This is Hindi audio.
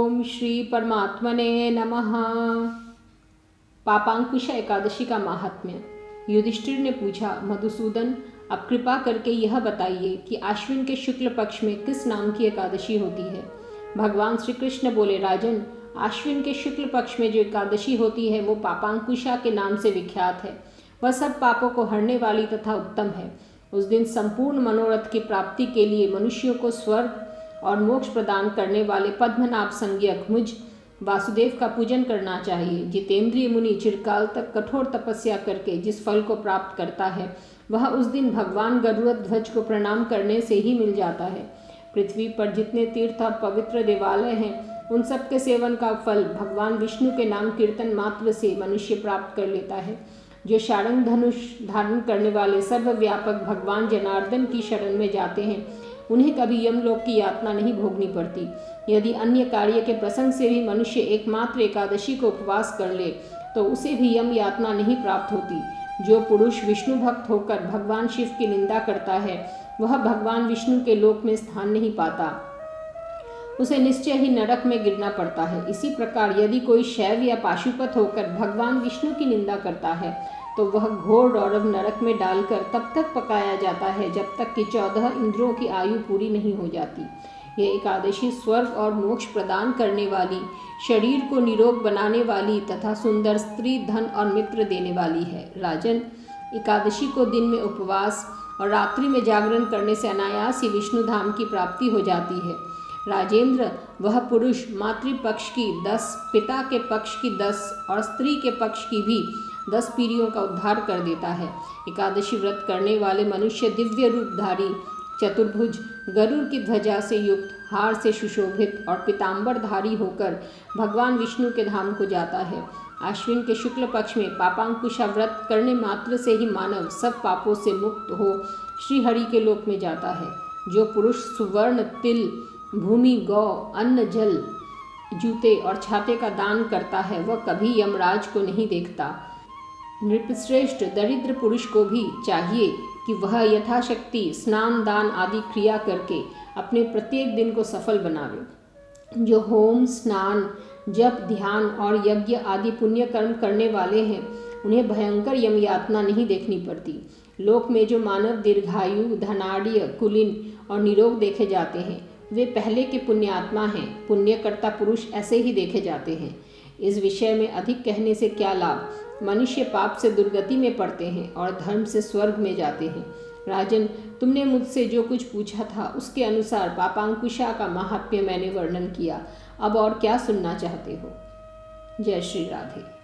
ओम श्री परमात्मने नमः। पापांकुश एकादशी का महात्म्य। युधिष्ठिर ने पूछा, मधुसूदन, अब कृपा करके यह बताइए कि आश्विन के शुक्ल पक्ष में किस नाम की एकादशी होती है। भगवान श्री कृष्ण बोले, राजन, आश्विन के शुक्ल पक्ष में जो एकादशी होती है वो पापांकुशा के नाम से विख्यात है। वह सब पापों को हरने वाली तथा उत्तम है। उस दिन संपूर्ण मनोरथ की प्राप्ति के लिए मनुष्यों को स्वर्ग और मोक्ष प्रदान करने वाले पद्मनाभ संज्ञक मुझ वासुदेव का पूजन करना चाहिए। जितेंद्रिय मुनि चिरकाल तक कठोर तपस्या करके जिस फल को प्राप्त करता है वह उस दिन भगवान गरुड़ध्वज को प्रणाम करने से ही मिल जाता है। पृथ्वी पर जितने तीर्थ और पवित्र देवालय हैं उन सब के सेवन का फल भगवान विष्णु के नाम कीर्तन मात्र से मनुष्य प्राप्त कर लेता है। जो शारंग धनुष धारण करने वाले सर्वव्यापक भगवान जनार्दन की शरण में जाते हैं उन्हें कभी यमलोक की यातना नहीं भोगनी पड़ती। यदि अन्य कार्य के प्रसंग से भी मनुष्य एकमात्र एकादशी को उपवास कर ले तो उसे भी यम यातना नहीं प्राप्त होती। जो पुरुष विष्णु भक्त होकर भगवान शिव की निंदा करता है वह भगवान विष्णु के लोक में स्थान नहीं पाता, उसे निश्चय ही नरक में गिरना पड़ता है। इसी प्रकार यदि कोई शैव या पाशुपत होकर भगवान विष्णु की निंदा करता है तो वह घोर रौरव नरक में डालकर तब तक पकाया जाता है जब तक कि 14 इंद्रियों की आयु पूरी नहीं हो जाती। यह एकादशी स्वर्ग और मोक्ष प्रदान करने वाली, शरीर को निरोग बनाने वाली तथा सुंदर स्त्री, धन और मित्र देने वाली है। राजन, एकादशी को दिन में उपवास और रात्रि में जागरण करने से अनायास ही विष्णु धाम की प्राप्ति हो जाती है। राजेंद्र, वह पुरुष मातृपक्ष की 10, पिता के पक्ष की 10 और स्त्री के पक्ष की भी 10 पीढ़ियों का उद्धार कर देता है। एकादशी व्रत करने वाले मनुष्य दिव्य रूपधारी, चतुर्भुज, गरुड़ की ध्वजा से युक्त, हार से सुशोभित और पीताम्बरधारी होकर भगवान विष्णु के धाम को जाता है। आश्विन के शुक्ल पक्ष में पापांकुशा व्रत करने मात्र से ही मानव सब पापों से मुक्त हो श्रीहरि के लोक में जाता है। जो पुरुष सुवर्ण, तिल, भूमि, गौ, अन्न, जल, जूते और छाते का दान करता है वह कभी यमराज को नहीं देखता। नृपश्रेष्ठ दरिद्र पुरुष को भी चाहिए कि वह यथाशक्ति स्नान, दान आदि क्रिया करके अपने प्रत्येक दिन को सफल बनावे। जो होम, स्नान, जप, ध्यान और यज्ञ आदि पुण्य कर्म करने वाले हैं उन्हें भयंकर यम यातना नहीं देखनी पड़ती। लोक में जो मानव दीर्घायु, धनाढ़, कुलीन और निरोग देखे जाते हैं वे पहले के पुण्यात्मा हैं। पुण्यकर्ता पुरुष ऐसे ही देखे जाते हैं। इस विषय में अधिक कहने से क्या लाभ। मनुष्य पाप से दुर्गति में पड़ते हैं और धर्म से स्वर्ग में जाते हैं। राजन, तुमने मुझसे जो कुछ पूछा था उसके अनुसार पापांकुशा का महात्म्य मैंने वर्णन किया। अब और क्या सुनना चाहते हो। जय श्री राधे।